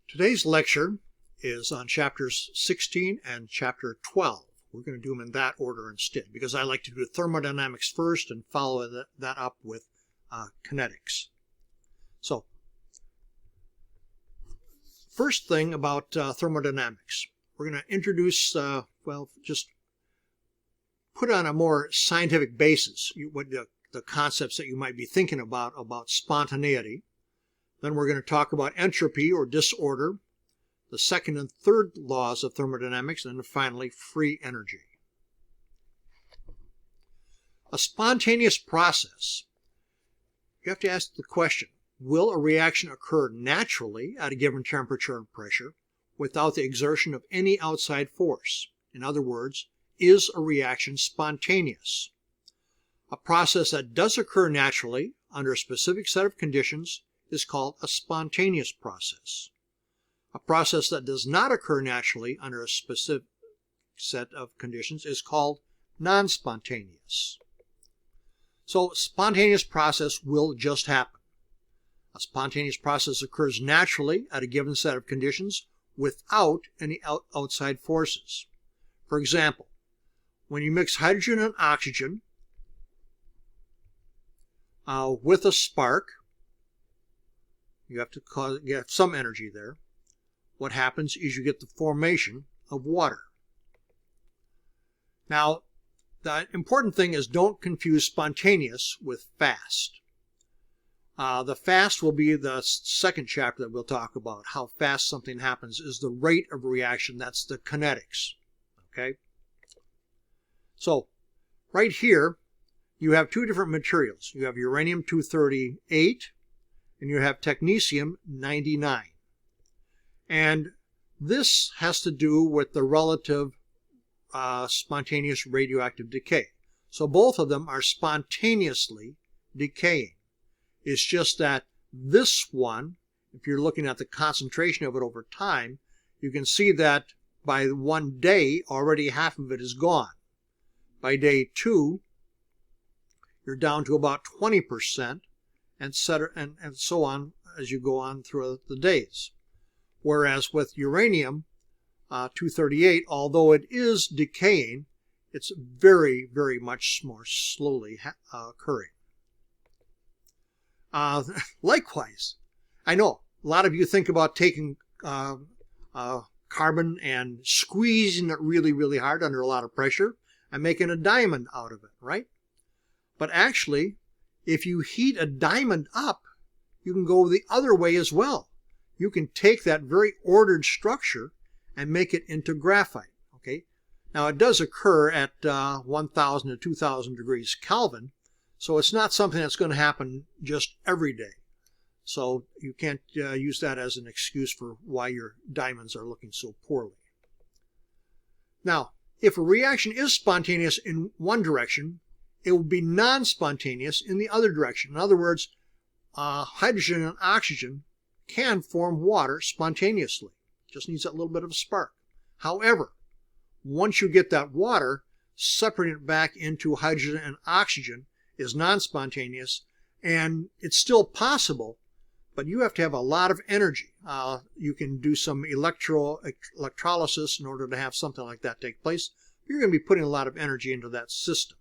Today's lecture is on chapters 16 and chapter 12. We're going to do them in that order instead, because I like to do thermodynamics first and follow that up with kinetics. So, first thing about thermodynamics, we're going to introduce, just put on a more scientific basis what the concepts that you might be thinking about spontaneity. Then we're going to talk about entropy or disorder, the second and third laws of thermodynamics, and then finally free energy. A spontaneous process, you have to ask the question, will a reaction occur naturally at a given temperature and pressure without the exertion of any outside force? In other words, is a reaction spontaneous? A process that does occur naturally under a specific set of conditions is called a spontaneous process. A process that does not occur naturally under a specific set of conditions is called non-spontaneous. So, spontaneous process will just happen. A spontaneous process occurs naturally at a given set of conditions without any outside forces. For example, when you mix hydrogen and oxygen with a spark, you have to get some energy there. What happens is you get the formation of water. Now, the important thing is don't confuse spontaneous with fast. The fast will be the second chapter that we'll talk about. How fast something happens is the rate of reaction. That's the kinetics. Okay? So, right here, you have two different materials. You have uranium-238 and you have technetium-99. And this has to do with the relative spontaneous radioactive decay. So both of them are spontaneously decaying. It's just that this one, if you're looking at the concentration of it over time, you can see that by one day, already half of it is gone. By day 2, you're down to about 20%, and so on as you go on throughout the days. Whereas with uranium-238, although it is decaying, it's very, very much more slowly occurring. Likewise, I know a lot of you think about taking carbon and squeezing it really, really hard under a lot of pressure and making a diamond out of it, right? But actually, if you heat a diamond up, you can go the other way as well. You can take that very ordered structure and make it into graphite. Okay. Now it does occur at 1,000 to 2,000 degrees Kelvin, so it's not something that's going to happen just every day. So you can't use that as an excuse for why your diamonds are looking so poorly. Now, if a reaction is spontaneous in one direction, it will be non-spontaneous in the other direction. In other words, hydrogen and oxygen can form water spontaneously. Just needs that little bit of a spark. However, once you get that water, separating it back into hydrogen and oxygen is non-spontaneous, and it's still possible, but you have to have a lot of energy. You can do some electrolysis in order to have something like that take place. You're going to be putting a lot of energy into that system.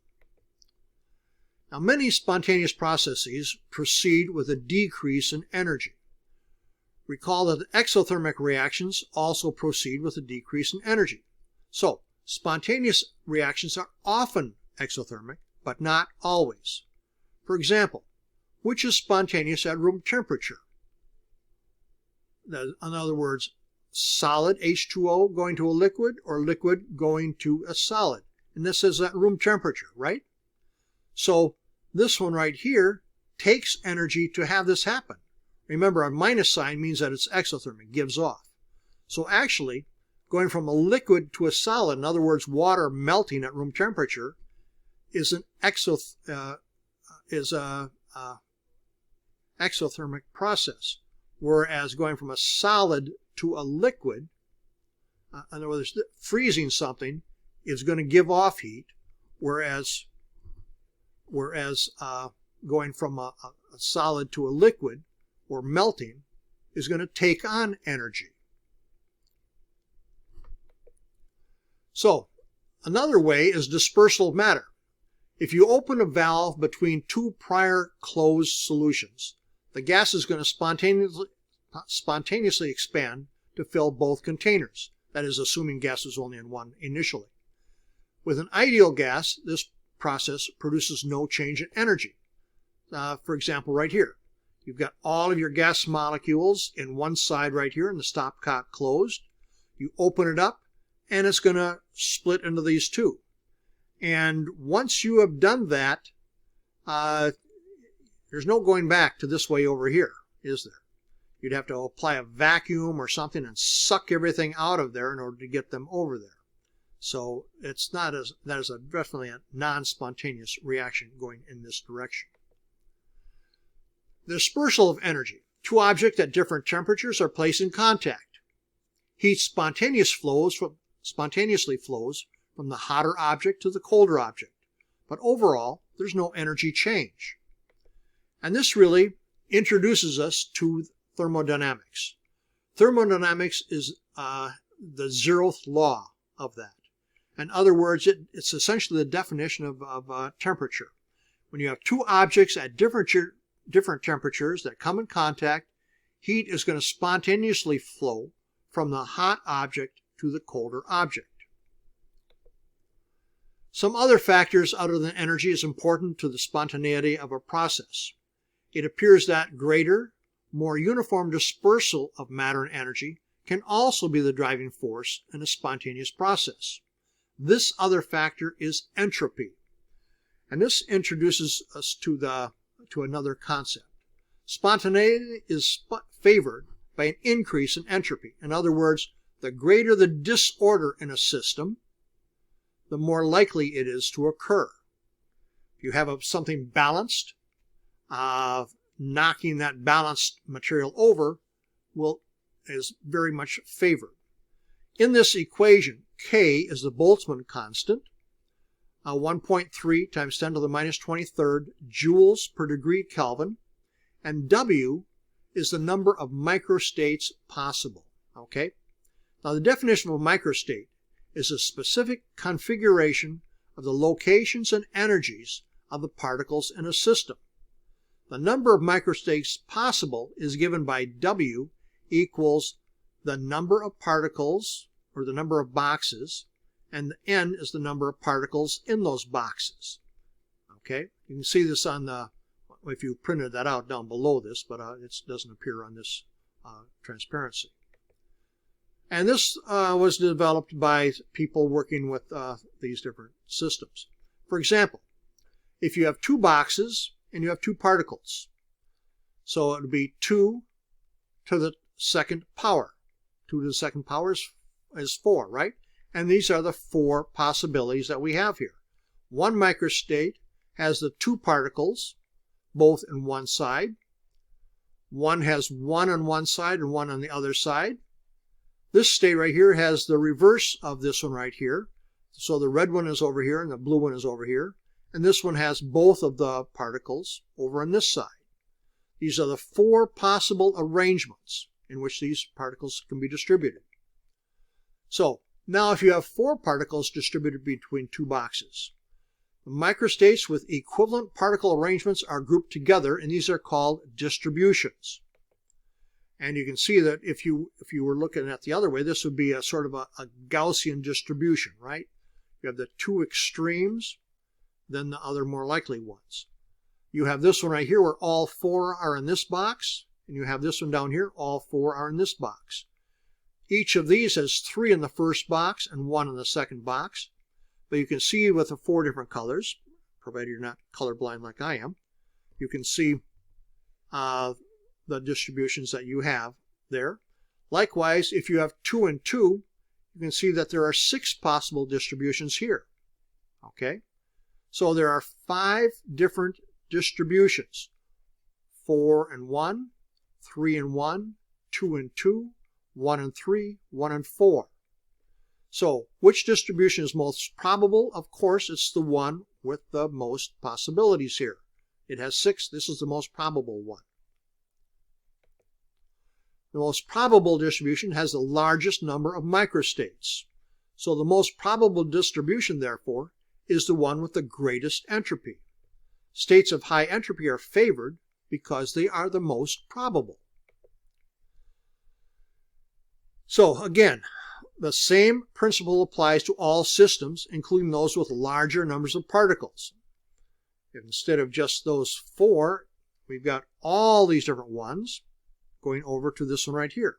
Now, many spontaneous processes proceed with a decrease in energy. Recall that exothermic reactions also proceed with a decrease in energy. So, spontaneous reactions are often exothermic, but not always. For example, which is spontaneous at room temperature? In other words, solid H2O going to a liquid or liquid going to a solid. And this is at room temperature, right? So this one right here takes energy to have this happen. Remember, a minus sign means that it's exothermic, gives off. So actually, going from a liquid to a solid, in other words, water melting at room temperature, is an exothermic process. Whereas going from a solid to a liquid, in other words, freezing something is going to give off heat, whereas going from a solid to a liquid, or melting, is going to take on energy. So another way is dispersal of matter. If you open a valve between two prior closed solutions, the gas is going to spontaneously expand to fill both containers. That is, assuming gas is only in one initially. With an ideal gas, this process produces no change in energy. For example, right here, you've got all of your gas molecules in one side right here, and the stopcock closed. You open it up, and it's going to split into these two. And once you have done that, there's no going back to this way over here, is there? You'd have to apply a vacuum or something and suck everything out of there in order to get them over there. So it's not as, that is definitely a non-spontaneous reaction going in this direction. The dispersal of energy. Two objects at different temperatures are placed in contact. Heat spontaneously flows from the hotter object to the colder object, but overall there's no energy change. And this really introduces us to thermodynamics. Thermodynamics is the zeroth law of that. In other words, it's essentially the definition of temperature. When you have two objects at different temperatures that come in contact, heat is going to spontaneously flow from the hot object to the colder object. Some other factors other than energy is important to the spontaneity of a process. It appears that greater, more uniform dispersal of matter and energy can also be the driving force in a spontaneous process. This other factor is entropy. And this introduces us to another concept. Spontaneity is favored by an increase in entropy. In other words, the greater the disorder in a system, the more likely it is to occur. If you have something balanced, knocking that balanced material over is very much favored. In this equation, K is the Boltzmann constant, 1.3 times 10 to the minus 23rd joules per degree Kelvin, and W is the number of microstates possible. Okay? Now the definition of a microstate is a specific configuration of the locations and energies of the particles in a system. The number of microstates possible is given by W equals the number of particles, or the number of boxes, and the N is the number of particles in those boxes. Okay? You can see this on the, if you printed that out down below this, but it doesn't appear on this transparency. And this was developed by people working with these different systems. For example, if you have two boxes and you have two particles, so it would be 2 to the second power. 2 to the second power is 4, right? And these are the 4 possibilities that we have here. One microstate has the 2 particles, both in one side. One has 1 on one side and 1 on the other side. This state right here has the reverse of this one right here. So the red one is over here and the blue one is over here. And this one has both of the particles over on this side. These are the 4 possible arrangements in which these particles can be distributed. So now if you have 4 particles distributed between 2 boxes, the microstates with equivalent particle arrangements are grouped together, and these are called distributions. And you can see that if you were looking at the other way, this would be a sort of a Gaussian distribution, right? You have the 2 extremes, then the other more likely ones. You have this one right here where all 4 are in this box, and you have this one down here, all 4 are in this box. Each of these has 3 in the first box and 1 in the second box. But you can see with the 4 different colors, provided you're not colorblind like I am, you can see the distributions that you have there. Likewise, if you have 2 and 2, you can see that there are 6 possible distributions here. Okay? So there are 5 different distributions. 4 and 1, 3 and 1, 2 and 2, 1 and 3, 1 and 4. So which distribution is most probable? Of course, it's the one with the most possibilities here. It has 6. This is the most probable one. The most probable distribution has the largest number of microstates. So the most probable distribution, therefore, is the one with the greatest entropy. States of high entropy are favored because they are the most probable. So again, the same principle applies to all systems, including those with larger numbers of particles. Instead of just those 4, we've got all these different ones going over to this one right here.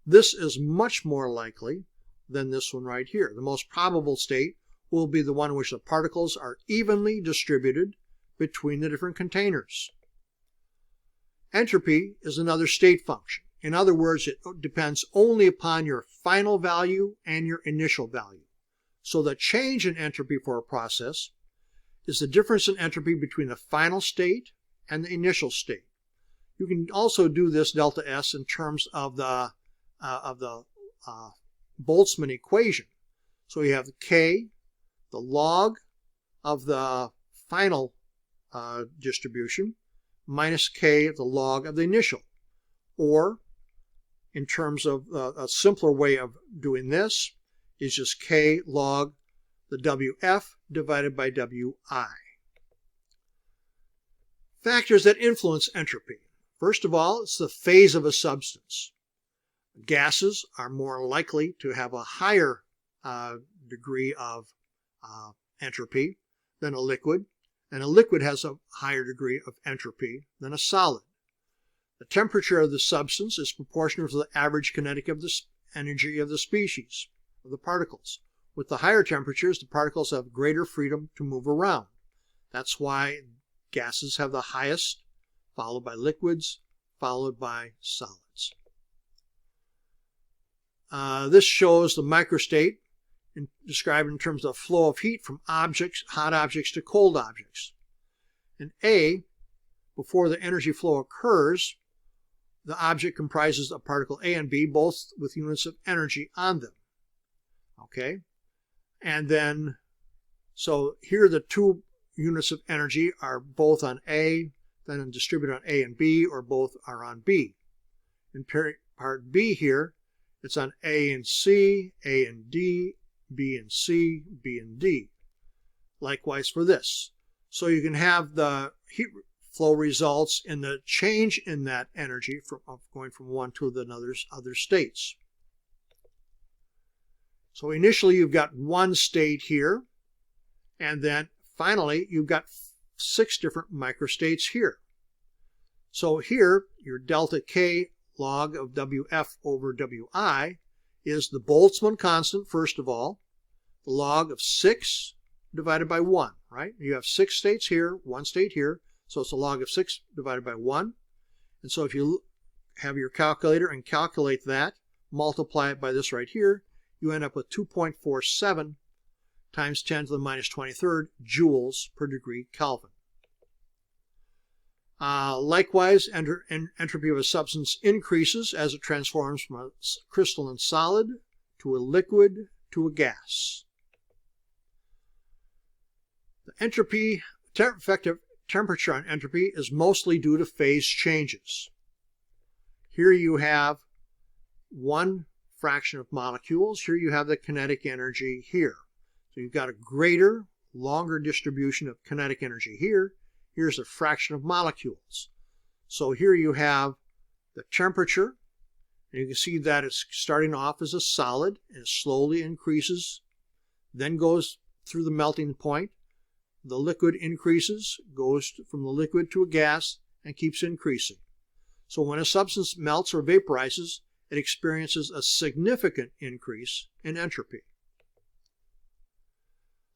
This is much more likely than this one right here. The most probable state will be the one in which the particles are evenly distributed between the different containers. Entropy is another state function. In other words, it depends only upon your final value and your initial value. So the change in entropy for a process is the difference in entropy between the final state and the initial state. You can also do this delta S in terms of the Boltzmann equation. So you have K, the log of the final distribution, minus K, the log of the initial. Or, in terms of a simpler way of doing this, is just K log the WF divided by WI. Factors that influence entropy. First of all, it's the phase of a substance. Gases are more likely to have a higher degree of entropy than a liquid, and a liquid has a higher degree of entropy than a solid. The temperature of the substance is proportional to the average kinetic of the energy of the species, of the particles. With the higher temperatures, the particles have greater freedom to move around. That's why gases have the highest, followed by liquids, followed by solids. This shows the microstate described in terms of flow of heat from objects, hot objects to cold objects. In A, before the energy flow occurs, the object comprises of particle A and B, both with units of energy on them. Okay? And then, so here the 2 units of energy are both on A, then distributed on A and B, or both are on B. In part B here, it's on A and C, A and D, B and C, B and D. Likewise for this. So you can have the heat flow results in the change in that energy of going from one to the other states. So initially you've got one state here, and then finally you've got 6 different microstates here. So here your delta K log of WF over WI is the Boltzmann constant, first of all, the log of 6 divided by 1, right? You have 6 states here, 1 state here, so it's a log of 6 divided by 1. And so if you have your calculator and calculate that, multiply it by this right here, you end up with 2.47 times 10 to the minus 23rd joules per degree Kelvin. Likewise, entropy of a substance increases as it transforms from a crystalline solid to a liquid to a gas. The entropy, effective temperature on entropy is mostly due to phase changes. Here you have one fraction of molecules. Here you have the kinetic energy here. So you've got a greater, longer distribution of kinetic energy here. Here's a fraction of molecules. So here you have the temperature, and you can see that it's starting off as a solid and slowly increases, then goes through the melting point. The liquid increases, goes from the liquid to a gas, and keeps increasing. So when a substance melts or vaporizes, it experiences a significant increase in entropy.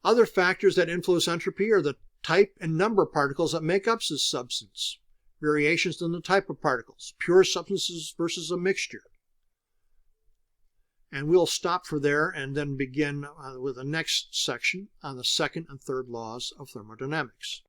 Other factors that influence entropy are the type and number of particles that make up this substance, variations in the type of particles, pure substances versus a mixture. And we'll stop for there and then begin with the next section on the second and third laws of thermodynamics.